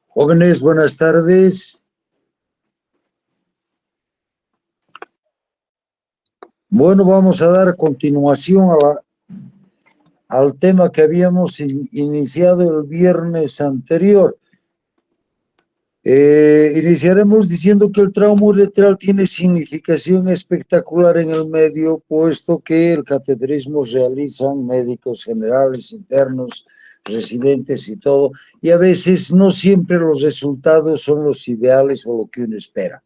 Jóvenes, buenas tardes. Bueno, vamos a dar continuación al tema que habíamos iniciado el viernes anterior. Iniciaremos diciendo que el trauma uretral tiene significación espectacular en el medio, puesto que el cateterismo realizan médicos generales, internos, residentes y todo, y a veces no siempre los resultados son los ideales o lo que uno espera.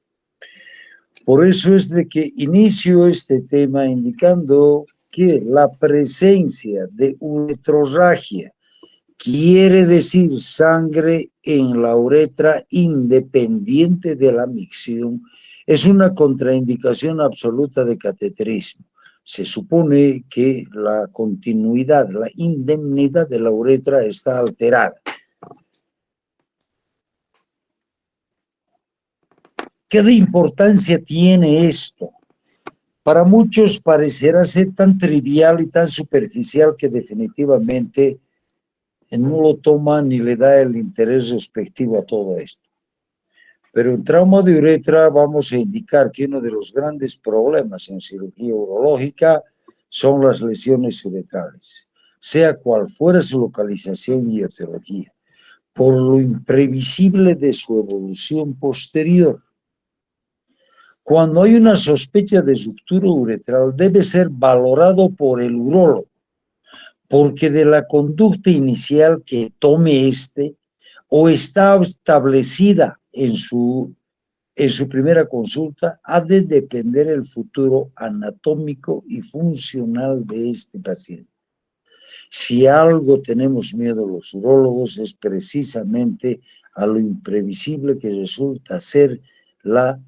Por eso es de que inicio este tema indicando que la presencia de uretrorragia quiere decir sangre en la uretra independiente de la micción. Es una contraindicación absoluta de cateterismo. Se supone que la continuidad, la indemnidad de la uretra está alterada. ¿Qué de importancia tiene esto? Para muchos parecerá ser tan trivial y tan superficial que definitivamente no lo toma ni le da el interés respectivo a todo esto. Pero en trauma de uretra vamos a indicar que uno de los grandes problemas en cirugía urológica son las lesiones uretrales, sea cual fuera su localización y etiología, por lo imprevisible de su evolución posterior. Cuando hay una sospecha de ruptura uretral, debe ser valorado por el urólogo, porque de la conducta inicial que tome o está establecida en su primera consulta, ha de depender el futuro anatómico y funcional de este paciente. Si algo tenemos miedo los urólogos es precisamente a lo imprevisible que resulta ser la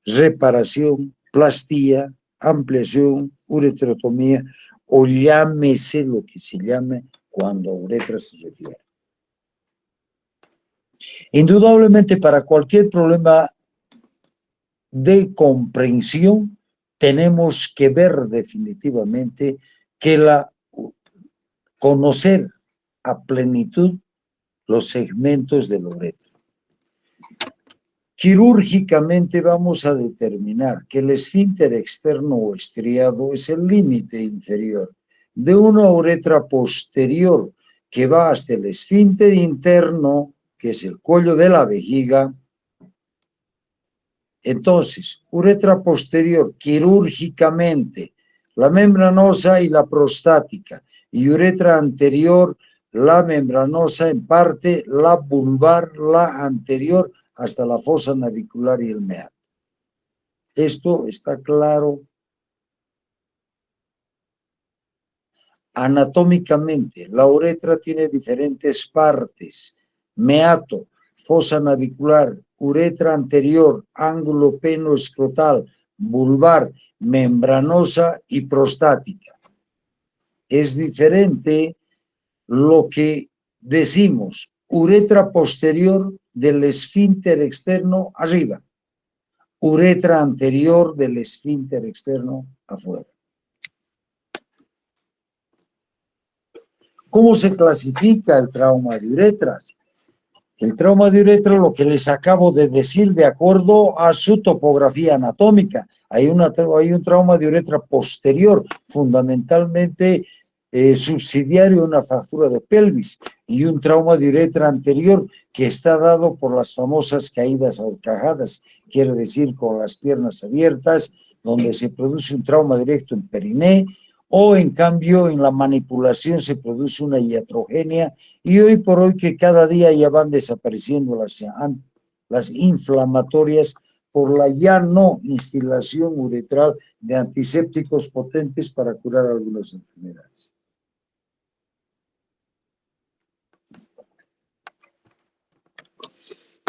reparación, plastía, ampliación, ureterotomía, o llámese lo que se llame cuando a uretra se refiere. Indudablemente para cualquier problema de comprensión tenemos que ver definitivamente que conocer a plenitud los segmentos de la uretra. Quirúrgicamente vamos a determinar que el esfínter externo o estriado es el límite inferior de una uretra posterior que va hasta el esfínter interno, que es el cuello de la vejiga. Entonces, uretra posterior, quirúrgicamente, la membranosa y la prostática, y uretra anterior, la membranosa en parte, la vulvar, la anterior, hasta la fosa navicular y el meato. Esto está claro. Anatómicamente, la uretra tiene diferentes partes: meato, fosa navicular, uretra anterior, ángulo penoescrotal, vulvar, membranosa y prostática. Es diferente lo que decimos uretra posterior del esfínter externo arriba, uretra anterior del esfínter externo afuera. ¿Cómo se clasifica el trauma de uretras? El trauma de uretra, lo que les acabo de decir, de acuerdo a su topografía anatómica. Hay un trauma de uretra posterior, fundamentalmente subsidiario a una fractura de pelvis, y un trauma de uretra anterior que está dado por las famosas caídas a horcajadas, quiere decir con las piernas abiertas, donde se produce un trauma directo en periné, o en cambio en la manipulación se produce una iatrogenia, y hoy por hoy que cada día ya van desapareciendo las inflamatorias por la ya no instilación uretral de antisépticos potentes para curar algunas enfermedades.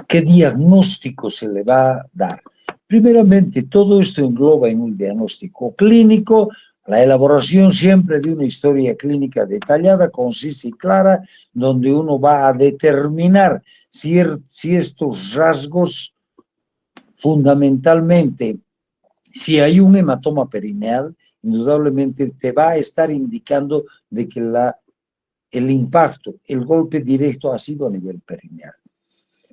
¿Qué diagnóstico se le va a dar? Primeramente, todo esto engloba en un diagnóstico clínico, la elaboración siempre de una historia clínica detallada, concisa y clara, donde uno va a determinar si estos rasgos, fundamentalmente, si hay un hematoma perineal, indudablemente te va a estar indicando de que la el impacto, el golpe directo ha sido a nivel perineal.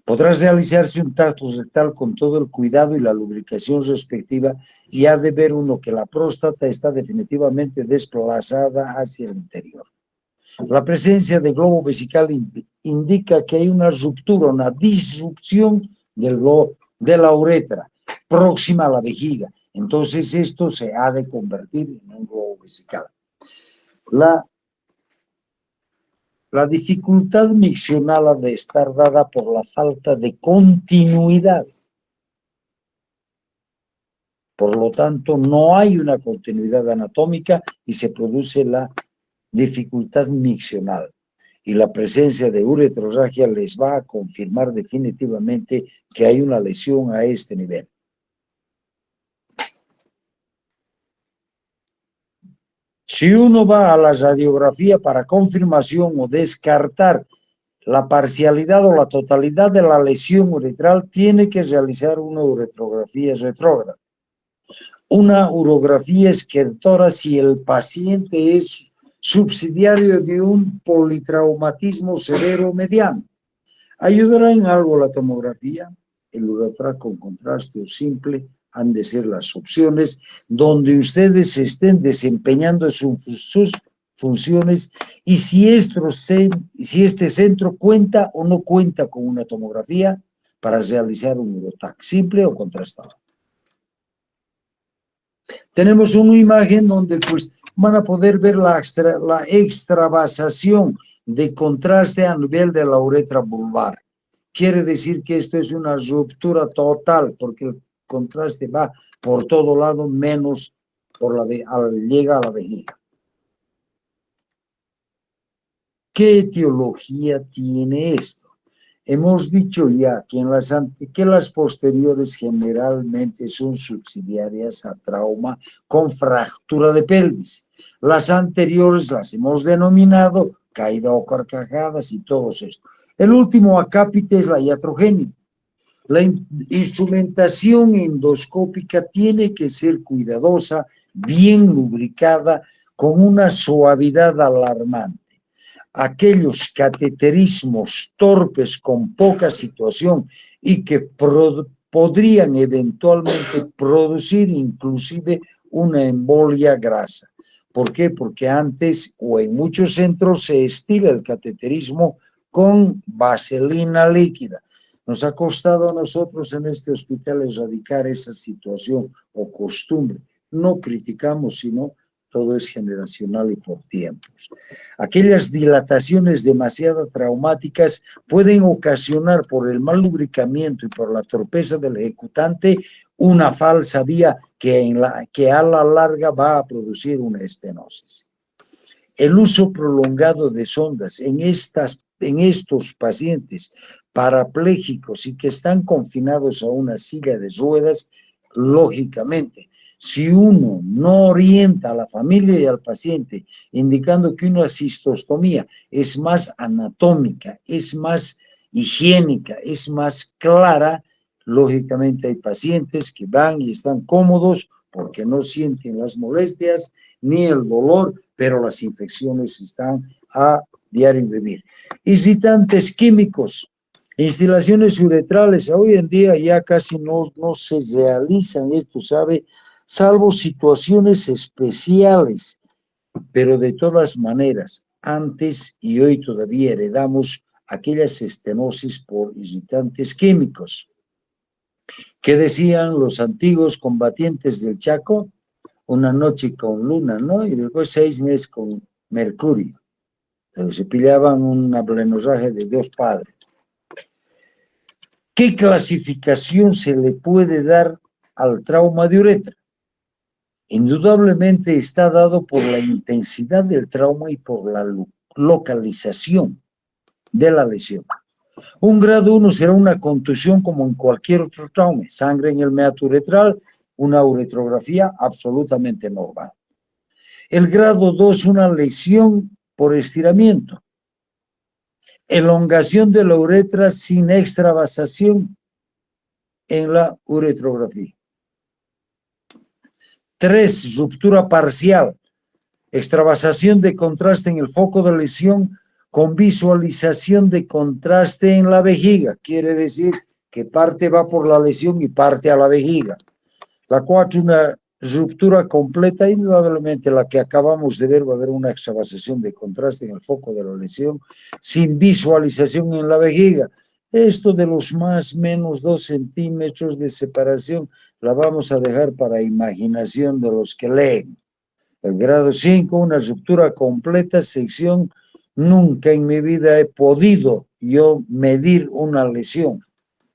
Podrá realizarse un tacto rectal con todo el cuidado y la lubricación respectiva y ha de ver uno que la próstata está definitivamente desplazada hacia el interior. La presencia de globo vesical indica que hay una ruptura, una disrupción de la uretra próxima a la vejiga. Entonces esto se ha de convertir en un globo vesical. La dificultad miccional ha de estar dada por la falta de continuidad. Por lo tanto, no hay una continuidad anatómica y se produce la dificultad miccional. Y la presencia de uretrorragia les va a confirmar definitivamente que hay una lesión a este nivel. Si uno va a la radiografía para confirmación o descartar la parcialidad o la totalidad de la lesión uretral, tiene que realizar una uretrografía retrógrada. Una urografía esquertora si el paciente es subsidiario de un politraumatismo severo mediano. ¿Ayudará en algo la tomografía? El uretra con contraste o simple han de ser las opciones donde ustedes estén desempeñando sus funciones y si este centro cuenta o no cuenta con una tomografía para realizar un urotac simple o contrastado. Tenemos una imagen donde pues van a poder ver la extravasación de contraste a nivel de la uretra vulvar. Quiere decir que esto es una ruptura total porque el contraste va por todo lado menos llega a la vejiga. ¿Qué etiología tiene esto? Hemos dicho ya que las posteriores generalmente son subsidiarias a trauma con fractura de pelvis. Las anteriores las hemos denominado caída o carcajadas y todos estos. El último acápite es la iatrogenia. La instrumentación endoscópica tiene que ser cuidadosa, bien lubricada, con una suavidad alarmante. Aquellos cateterismos torpes con poca situación y que podrían eventualmente producir inclusive una embolia grasa. ¿Por qué? Porque antes o en muchos centros se estila el cateterismo con vaselina líquida. Nos ha costado a nosotros en este hospital erradicar esa situación o costumbre. No criticamos, sino todo es generacional y por tiempos. Aquellas dilataciones demasiado traumáticas pueden ocasionar por el mal lubricamiento y por la torpeza del ejecutante una falsa vía que a la larga va a producir una estenosis. El uso prolongado de sondas en estos pacientes parapléjicos y que están confinados a una silla de ruedas, lógicamente, si uno no orienta a la familia y al paciente indicando que una cistostomía es más anatómica, es más higiénica, es más clara, lógicamente hay pacientes que van y están cómodos porque no sienten las molestias ni el dolor, pero las infecciones están a diario vivir. Excitantes químicos, instilaciones uretrales, hoy en día ya casi no se realizan esto, ¿sabe? Salvo situaciones especiales, pero de todas maneras, antes y hoy todavía heredamos aquellas estenosis por irritantes químicos. ¿Qué decían los antiguos combatientes del Chaco? Una noche con luna, ¿no? Y después 6 meses con mercurio. Entonces se pillaban un ablenorraje de Dios Padre. ¿Qué clasificación se le puede dar al trauma de uretra? Indudablemente está dado por la intensidad del trauma y por la localización de la lesión. Un grado 1 será una contusión como en cualquier otro trauma, sangre en el meato uretral, una uretrografía absolutamente normal. El grado 2, una lesión por estiramiento, elongación de la uretra sin extravasación en la uretrografía. 3, ruptura parcial, extravasación de contraste en el foco de lesión con visualización de contraste en la vejiga, quiere decir que parte va por la lesión y parte a la vejiga. La 4, una ruptura completa, indudablemente la que acabamos de ver, va a haber una exavasación de contraste en el foco de la lesión, sin visualización en la vejiga. Esto de los más o menos 2 centímetros de separación, la vamos a dejar para imaginación de los que leen. El grado 5, una ruptura completa, sección. Nunca en mi vida he podido yo medir una lesión.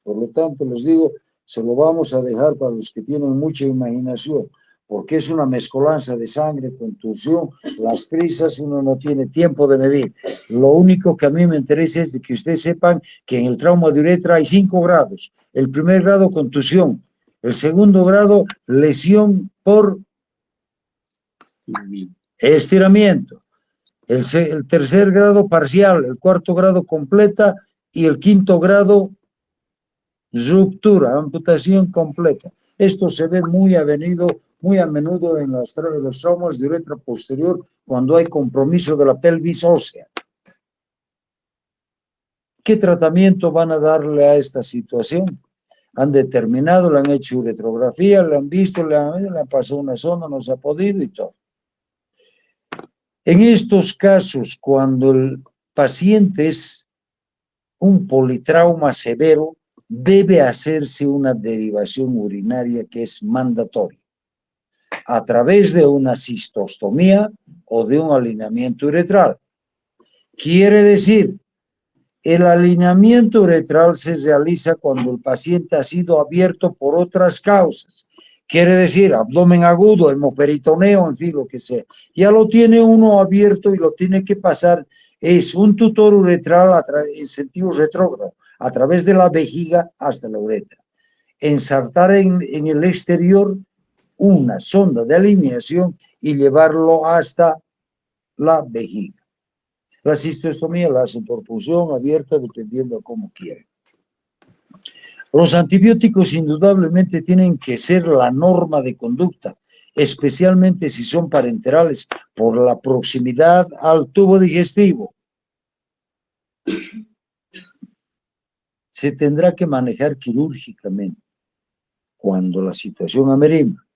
Por lo tanto, les digo, se lo vamos a dejar para los que tienen mucha imaginación, porque es una mezcolanza de sangre, contusión, las prisas, uno no tiene tiempo de medir. Lo único que a mí me interesa es de que ustedes sepan que en el trauma de uretra hay 5 grados. El primer grado, contusión. El segundo grado, lesión por estiramiento. El tercer grado, parcial. El cuarto grado, completa. Y el quinto grado, ruptura, amputación completa. Esto se ve muy a menudo en los traumas de uretra posterior cuando hay compromiso de la pelvis ósea. ¿Qué tratamiento van a darle a esta situación? Han determinado, le han hecho uretrografía, le han visto, le han pasado una sonda, no se ha podido y todo. En estos casos, cuando el paciente es un politrauma severo, debe hacerse una derivación urinaria que es mandatoria, a través de una cistostomía o de un alineamiento uretral. Quiere decir, el alineamiento uretral se realiza cuando el paciente ha sido abierto por otras causas. Quiere decir, abdomen agudo, hemoperitoneo, en fin, lo que sea. Ya lo tiene uno abierto y lo tiene que pasar. Es un tutor uretral en sentido retrógrado, a través de la vejiga hasta la uretra. Ensartar en el exterior una sonda de alineación y llevarlo hasta la vejiga. La cistostomía la hacen por punción abierta, dependiendo de cómo quieren. Los antibióticos indudablemente tienen que ser la norma de conducta, especialmente si son parenterales, por la proximidad al tubo digestivo. Se tendrá que manejar quirúrgicamente cuando la situación amerita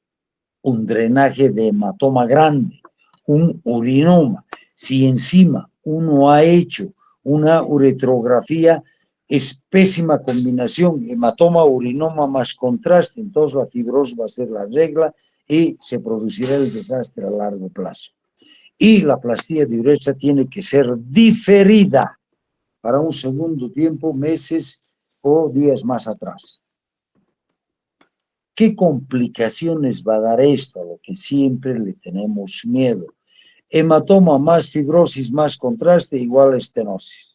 un drenaje de hematoma grande, un urinoma. Si encima uno ha hecho una uretrografía, es pésima combinación, hematoma, urinoma más contraste, entonces la fibrosis va a ser la regla y se producirá el desastre a largo plazo. Y la plastía de uretra tiene que ser diferida para un segundo tiempo, meses o días más atrás. ¿Qué complicaciones va a dar esto? A lo que siempre le tenemos miedo. Hematoma más fibrosis más contraste igual a estenosis.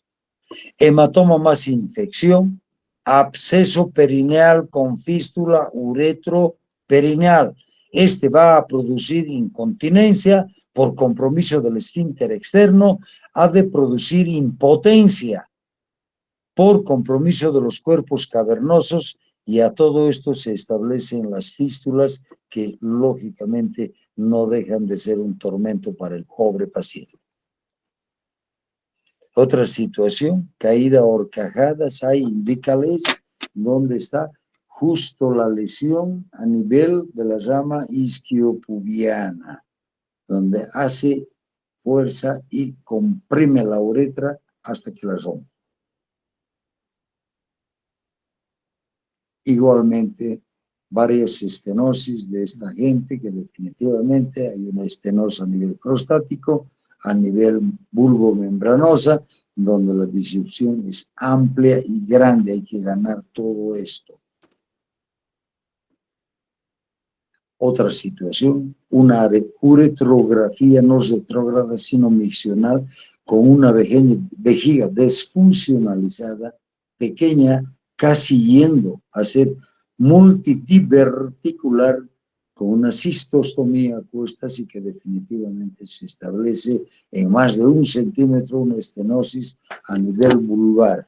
Hematoma más infección, absceso perineal con fístula uretroperineal. Este va a producir incontinencia por compromiso del esfínter externo, ha de producir impotencia por compromiso de los cuerpos cavernosos, y a todo esto se establecen las fístulas que lógicamente no dejan de ser un tormento para el pobre paciente. Otra situación, caída a horcajadas, ahí indícales dónde está justo la lesión a nivel de la rama isquiopubiana, donde hace fuerza y comprime la uretra hasta que la rompe. Igualmente, varias estenosis de esta gente, que definitivamente hay una estenosis a nivel prostático, a nivel bulbomembranosa, donde la disrupción es amplia y grande, hay que ganar todo esto. Otra situación, una uretrografía no retrógrada, sino miccional, con una vejiga desfuncionalizada, pequeña, casi yendo a ser multidiverticular, con una cistostomía a cuestas y que definitivamente se establece en más de 1 centímetro una estenosis a nivel vulvar.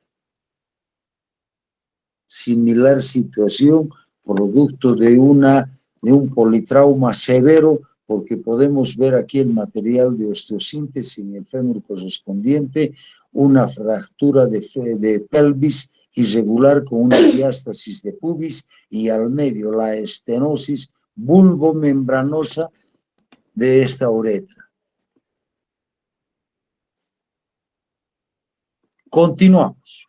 Similar situación, producto de un politrauma severo, porque podemos ver aquí el material de osteosíntesis en el fémur correspondiente, una fractura de pelvis irregular con una diástasis de pubis y al medio la estenosis bulbomembranosa de esta uretra. Continuamos.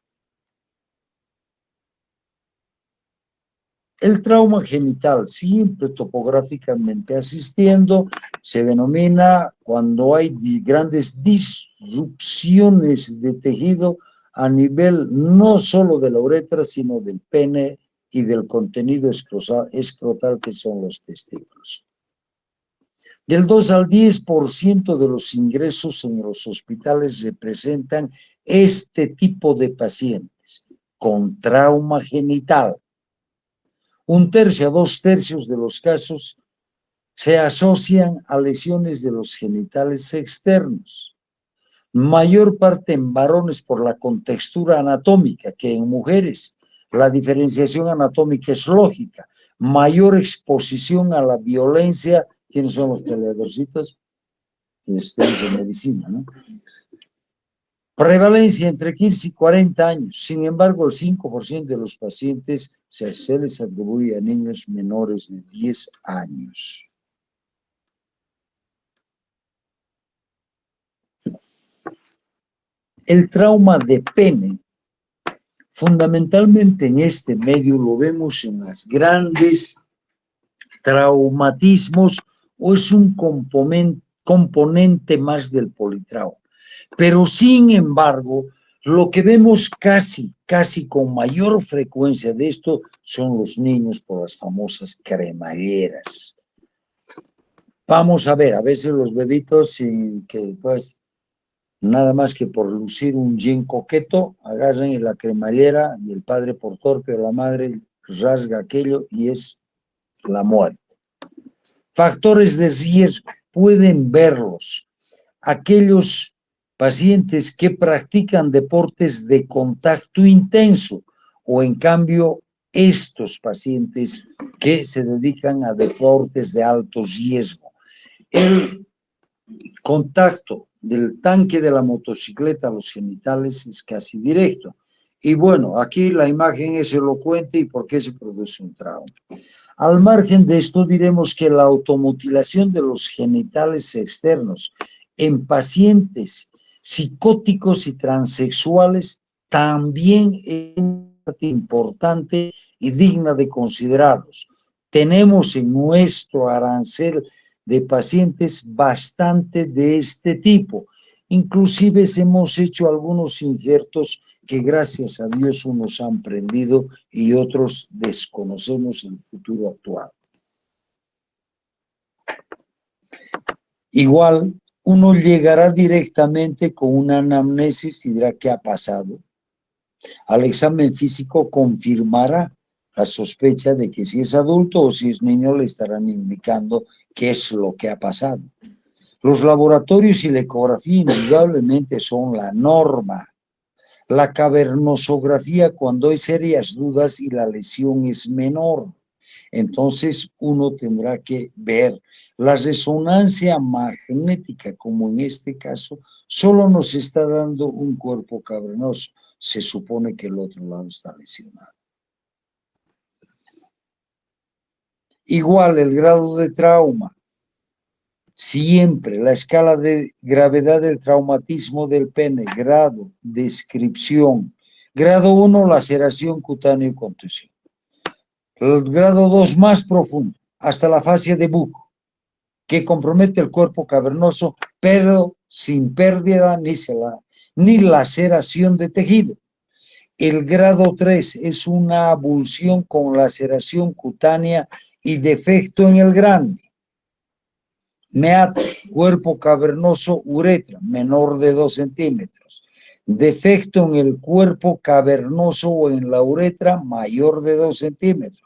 El trauma genital, siempre topográficamente asistiendo, se denomina cuando hay grandes disrupciones de tejido a nivel no solo de la uretra, sino del pene y del contenido escrotal que son los testículos. Del 2 al 10% de los ingresos en los hospitales representan este tipo de pacientes con trauma genital. 1/3 a 2/3 de los casos se asocian a lesiones de los genitales externos. Mayor parte en varones por la contextura anatómica que en mujeres. La diferenciación anatómica es lógica. Mayor exposición a la violencia. ¿Quiénes son los peleadorcitos? De medicina, ¿no? Prevalencia entre 15 y 40 años. Sin embargo, el 5% de los pacientes se les atribuye a niños menores de 10 años. El trauma de pene, fundamentalmente en este medio lo vemos en las grandes traumatismos o es un componente más del politrauma. Pero sin embargo, lo que vemos casi con mayor frecuencia de esto son los niños por las famosas cremalleras. Vamos a ver, a veces los bebitos sin que pues nada más que por lucir un jean coqueto, agarran en la cremallera y el padre por torpe o la madre rasga aquello y es la muerte. Factores de riesgo, pueden verlos. Aquellos pacientes que practican deportes de contacto intenso o en cambio estos pacientes que se dedican a deportes de alto riesgo. El contacto del tanque de la motocicleta a los genitales es casi directo. Y bueno, aquí la imagen es elocuente y por qué se produce un trauma. Al margen de esto diremos que la automutilación de los genitales externos en pacientes psicóticos y transexuales también es una parte importante y digna de considerarlos. Tenemos en nuestro arancel de pacientes bastante de este tipo. Inclusive hemos hecho algunos injertos que gracias a Dios unos han prendido y otros desconocemos el futuro actual. Igual, uno llegará directamente con una anamnesis y dirá qué ha pasado. Al examen físico confirmará la sospecha de que si es adulto o si es niño le estarán indicando qué es lo que ha pasado. Los laboratorios y la ecografía indudablemente son la norma. La cavernosografía cuando hay serias dudas y la lesión es menor. Entonces uno tendrá que ver la resonancia magnética, como en este caso, solo nos está dando un cuerpo cavernoso. Se supone que el otro lado está lesionado. Igual el grado de trauma. Siempre la escala de gravedad del traumatismo del pene, grado, descripción. Grado 1, laceración cutánea y contusión. El grado 2, más profundo, hasta la fascia de buco, que compromete el cuerpo cavernoso, pero sin pérdida ni laceración de tejido. El grado 3 es una abulsión con laceración cutánea y defecto en el grande. Meato, cuerpo cavernoso, uretra, menor de 2 centímetros. Defecto en el cuerpo cavernoso o en la uretra, mayor de 2 centímetros.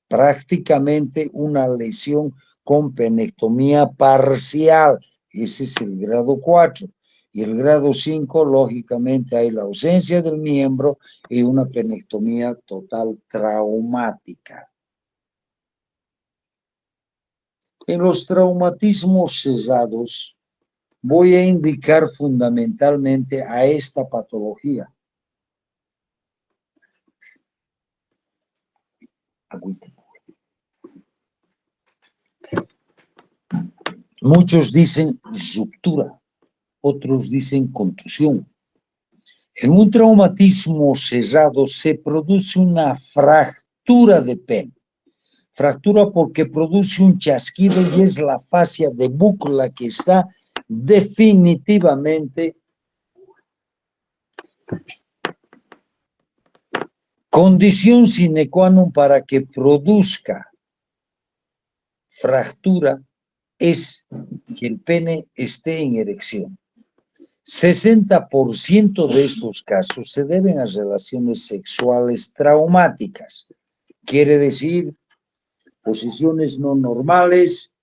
Prácticamente una lesión con penectomía parcial. Ese es el grado 4. Y el grado 5, lógicamente, hay la ausencia del miembro y una penectomía total traumática. En los traumatismos cesados, voy a indicar fundamentalmente a esta patología. Muchos dicen ruptura, otros dicen contusión. En un traumatismo cerrado se produce una fractura de pene. Fractura porque produce un chasquido y es la fascia de Buck la que está definitivamente condición sine qua non para que produzca fractura es que el pene esté en erección. 60% de estos casos se deben a relaciones sexuales traumáticas. Quiere decir, posiciones no normales,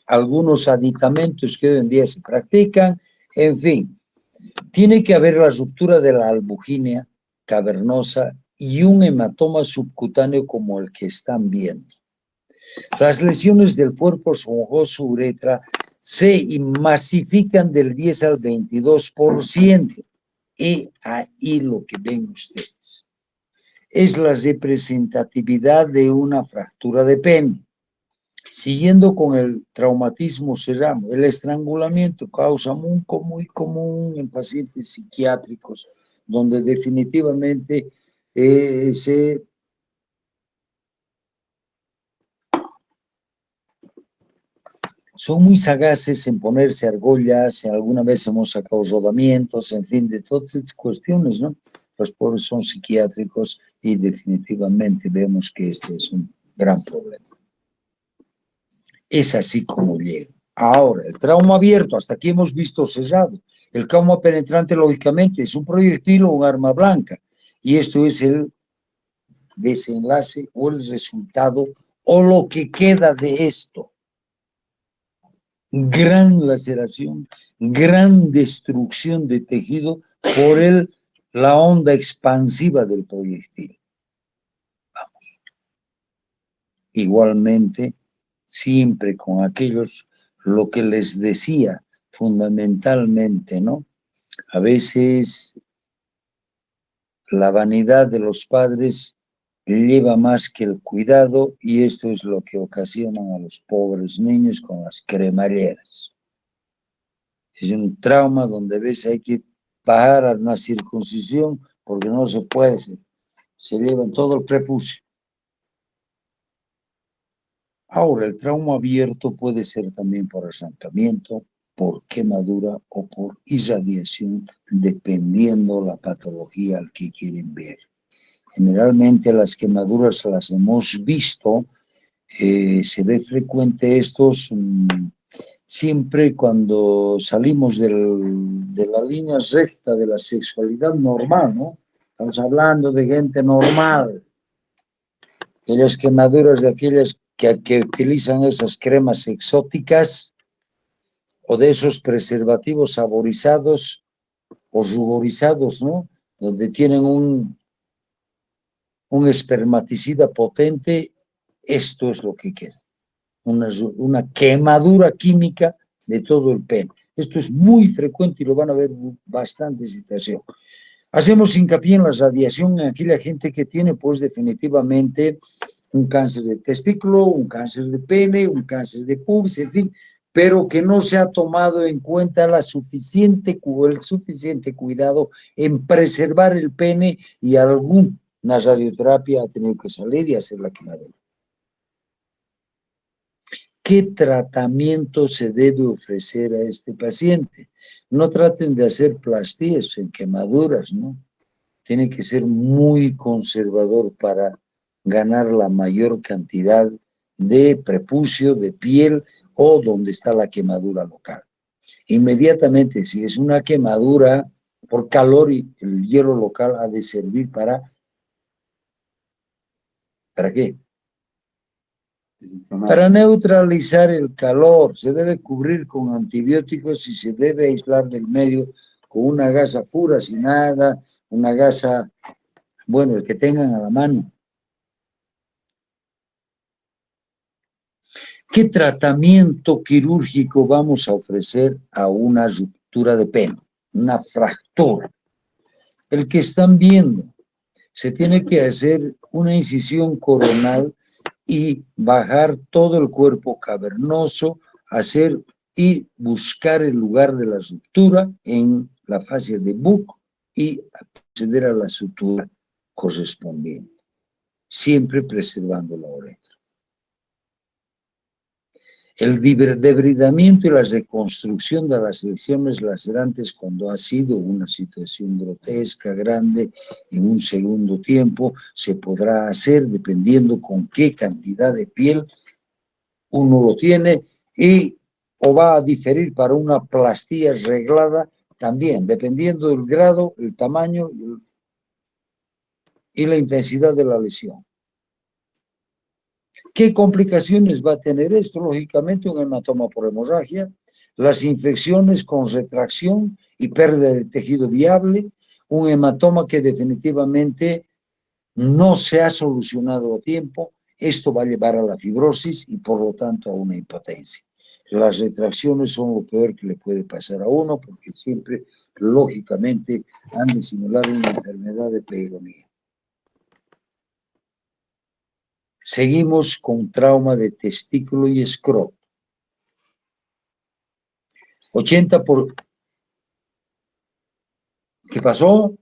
algunos aditamentos que hoy en día se practican, en fin. Tiene que haber la ruptura de la albuginia cavernosa y un hematoma subcutáneo como el que están viendo. Las lesiones del cuerpo esponjoso uretra se masifican del 10 al 22%. Y ahí lo que ven ustedes. Es la representatividad de una fractura de pene. Siguiendo con el traumatismo cerrado, el estrangulamiento causa muy común en pacientes psiquiátricos, donde definitivamente son muy sagaces en ponerse argollas, alguna vez hemos sacado rodamientos, en fin, de todas estas cuestiones, ¿no? Los pobres son psiquiátricos y definitivamente vemos que este es un gran problema. Es así como llega. Ahora, el trauma abierto, hasta aquí hemos visto cerrado. El trauma penetrante, lógicamente, es un proyectil o un arma blanca. Y esto es el desenlace o el resultado o lo que queda de esto. Gran laceración, gran destrucción de tejido por la onda expansiva del proyectil. Vamos. Igualmente, siempre con aquellos, lo que les decía fundamentalmente, ¿no? A veces la vanidad de los padres lleva más que el cuidado y esto es lo que ocasionan a los pobres niños con las cremalleras. Es un trauma donde a veces hay que pagar a una circuncisión porque no se puede, se llevan todo el prepucio. Ahora, el trauma abierto puede ser también por arrancamiento, por quemadura o por irradiación, dependiendo la patología al que quieren ver. Generalmente las quemaduras las hemos visto, se ve frecuente estos siempre cuando salimos de la línea recta de la sexualidad normal, ¿no? Estamos hablando de gente normal. Aquellas quemaduras de aquellas que utilizan esas cremas exóticas o de esos preservativos saborizados o ruborizados, ¿no? Donde tienen un espermaticida potente, esto es lo que queda. Una quemadura química de todo el pene. Esto es muy frecuente y lo van a ver bastante situación. Hacemos hincapié en la radiación en aquella gente que tiene, pues, definitivamente un cáncer de testículo, un cáncer de pene, un cáncer de pubis, en fin, pero que no se ha tomado en cuenta el suficiente cuidado en preservar el pene y alguna radioterapia ha tenido que salir y hacer la quemadura. ¿Qué tratamiento se debe ofrecer a este paciente? No traten de hacer plastías en quemaduras, ¿no? Tiene que ser muy conservador para ganar la mayor cantidad de prepucio, de piel o donde está la quemadura local. Inmediatamente, si es una quemadura por calor, el hielo local ha de servir ¿para qué? Para neutralizar el calor. Se debe cubrir con antibióticos y se debe aislar del medio con una gasa furacinada, una gasa, bueno, el que tengan a la mano. ¿Qué tratamiento quirúrgico vamos a ofrecer a una ruptura de pene, una fractura? El que están viendo, se tiene que hacer una incisión coronal y bajar todo el cuerpo cavernoso, hacer y buscar el lugar de la ruptura en la fascia de Buck y proceder a la sutura correspondiente, siempre preservando la uretra. El debridamiento y la reconstrucción de las lesiones lacerantes cuando ha sido una situación grotesca, grande, en un segundo tiempo, se podrá hacer dependiendo con qué cantidad de piel uno lo tiene y o va a diferir para una plastía reglada también, dependiendo del grado, el tamaño y la intensidad de la lesión. ¿Qué complicaciones va a tener esto? Lógicamente, un hematoma por hemorragia, las infecciones con retracción y pérdida de tejido viable, un hematoma que definitivamente no se ha solucionado a tiempo. Esto va a llevar a la fibrosis y por lo tanto a una impotencia. Las retracciones son lo peor que le puede pasar a uno porque siempre, lógicamente, han de simular una enfermedad de peyronie. Seguimos con trauma de testículo y escroto. 80 por... ¿Qué pasó?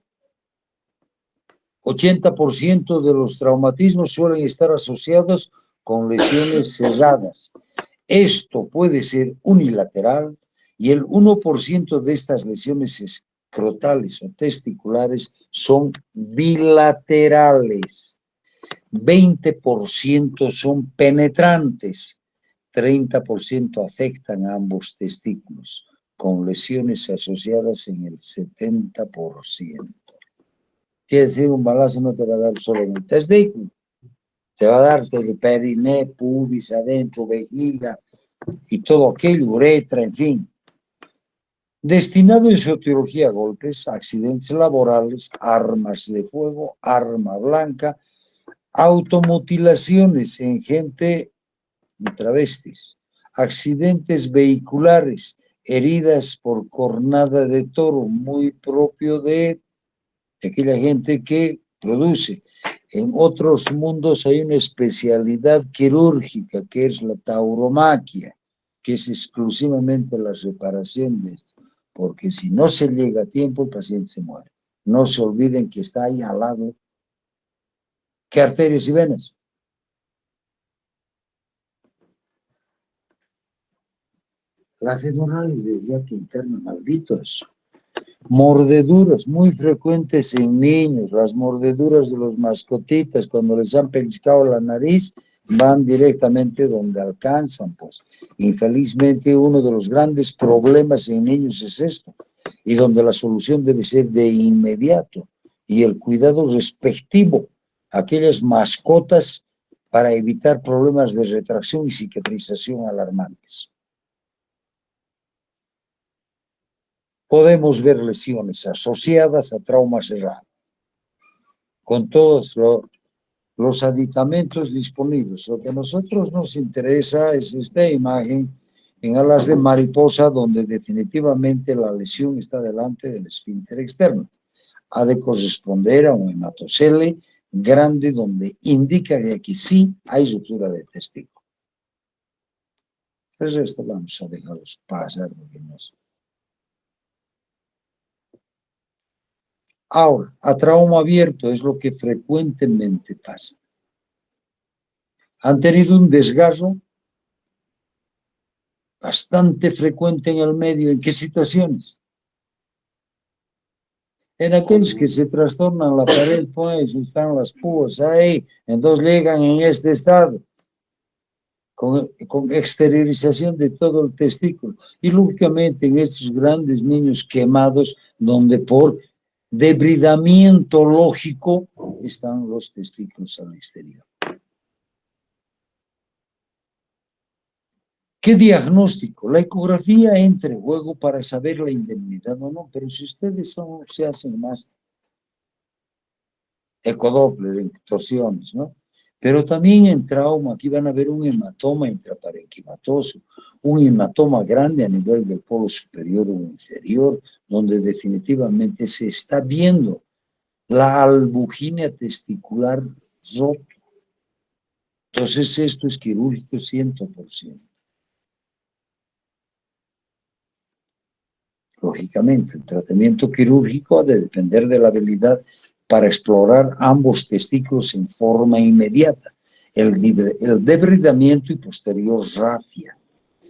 80% de los traumatismos suelen estar asociados con lesiones cerradas. Esto puede ser unilateral y el 1% de estas lesiones escrotales o testiculares son bilaterales. 20% son penetrantes, 30% afectan a ambos testículos, con lesiones asociadas en el 70%. Quiere decir, un balazo no te va a dar solo en el testículo, te va a dar el periné, pubis, adentro, vejiga y todo aquello, uretra, en fin. Destinado en su etiología a golpes, accidentes laborales, armas de fuego, arma blanca, automutilaciones en gente travestis, accidentes vehiculares, heridas por cornada de toro, muy propio de aquella gente que produce. En otros mundos hay una especialidad quirúrgica que es la tauromaquia, que es exclusivamente la reparación de esto, porque si no se llega a tiempo el paciente se muere. No se olviden que está ahí al lado. ¿Qué arterias y venas? La femoral y de vía interna, malditos. Mordeduras muy frecuentes en niños, las mordeduras de los mascotitas, cuando les han pellizcado la nariz, van directamente donde alcanzan, pues. Infelizmente, uno de los grandes problemas en niños es esto, y donde la solución debe ser de inmediato, y el cuidado respectivo a aquellas mascotas para evitar problemas de retracción y cicatrización alarmantes. Podemos ver lesiones asociadas a trauma cerrado, con todos los aditamentos disponibles. Lo que a nosotros nos interesa es esta imagen en alas de mariposa, donde definitivamente la lesión está delante del esfínter externo. Ha de corresponder a un hematocele grande, donde indica que aquí sí hay ruptura de testículo. Pues esto vamos a dejarlos pasar, porque no sé. Ahora, a trauma abierto es lo que frecuentemente pasa. Han tenido un desgarro bastante frecuente en el medio. ¿En qué situaciones? En aquellos que se trastornan la pared, pues están las púas ahí, entonces llegan en este estado, con exteriorización de todo el testículo. Y lógicamente en estos grandes niños quemados, donde por debridamiento lógico están los testículos al exterior. ¿Qué diagnóstico? La ecografía entra en juego para saber la indemnidad o no, pero si ustedes se hacen más ecodoppler, torsiones, ¿no? Pero también en trauma, aquí van a ver un hematoma intraparenquimatoso, un hematoma grande a nivel del polo superior o inferior, donde definitivamente se está viendo la albuginia testicular rota. Entonces esto es quirúrgico 100%. Lógicamente, el tratamiento quirúrgico ha de depender de la habilidad para explorar ambos testículos en forma inmediata, el debridamiento y posterior rafia.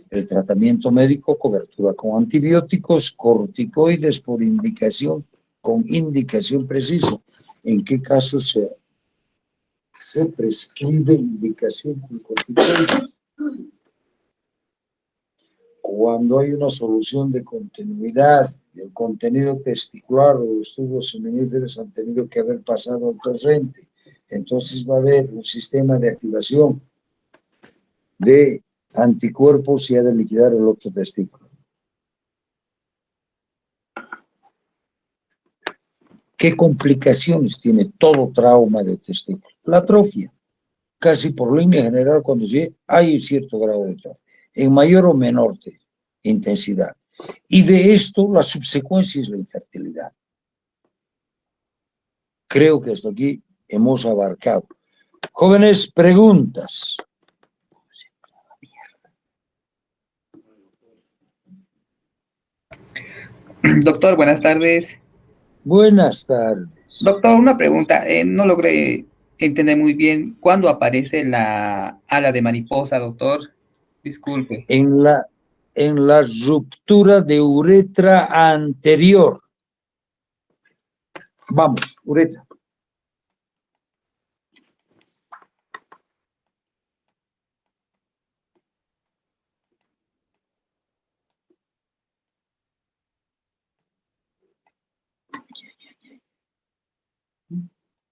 El tratamiento médico, cobertura con antibióticos, corticoides por indicación, con indicación precisa. ¿En qué caso se prescribe indicación con corticoides? Cuando hay una solución de continuidad del contenido testicular o los tubos seminíferos han tenido que haber pasado al torrente, entonces va a haber un sistema de activación de anticuerpos y ha de liquidar el otro testículo. ¿Qué complicaciones tiene todo trauma de testículo? La atrofia. Casi por línea general, cuando hay un cierto grado de atrofia, en mayor o menor intensidad. Y de esto, la subsecuencia es la infertilidad. Creo que hasta aquí hemos abarcado. Jóvenes, preguntas. Doctor, buenas tardes. Buenas tardes. Doctor, una pregunta. No logré entender muy bien cuándo aparece la ala de mariposa, doctor. Disculpe. En la ruptura de uretra anterior. Vamos, uretra.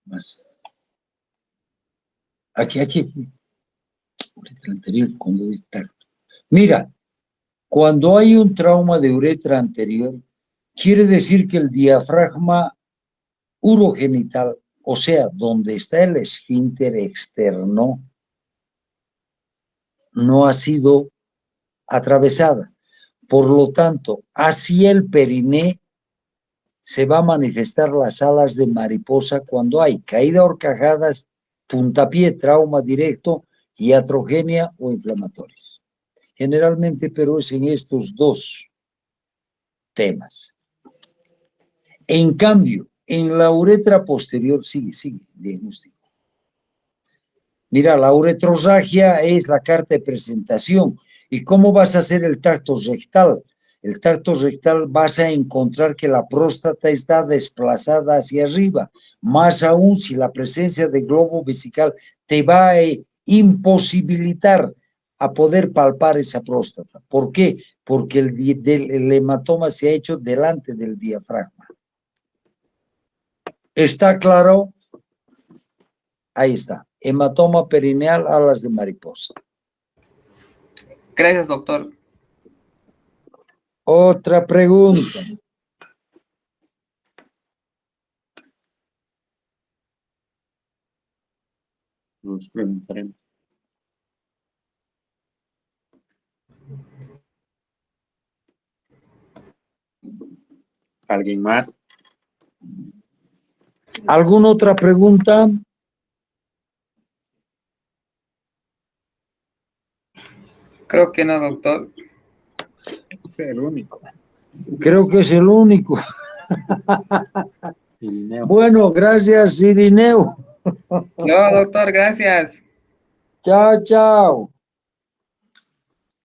Más. Aquí. Uretra anterior, cuando está. Mira, cuando hay un trauma de uretra anterior, quiere decir que el diafragma urogenital, o sea, donde está el esfínter externo, no ha sido atravesada. Por lo tanto, hacia el periné se va a manifestar las alas de mariposa cuando hay caída a horcajadas, puntapié, trauma directo, iatrogenia o inflamatorios. Generalmente, pero es en estos dos temas. En cambio, en la uretra posterior, sigue, diagnóstico. Mira, la uretrorragia es la carta de presentación. ¿Y cómo vas a hacer el tracto rectal? El tracto rectal vas a encontrar que la próstata está desplazada hacia arriba. Más aún si la presencia de globo vesical te va a imposibilitar a poder palpar esa próstata. ¿Por qué? Porque el hematoma se ha hecho delante del diafragma. ¿Está claro? Ahí está. Hematoma perineal, alas de mariposa. Gracias, doctor. Otra pregunta. Nos preguntaremos. ¿Alguien más? ¿Alguna otra pregunta? Creo que no, doctor. Es el único. Creo que es el único. Irineo. Bueno, gracias, Irineo. No, doctor, gracias. Chao, chao.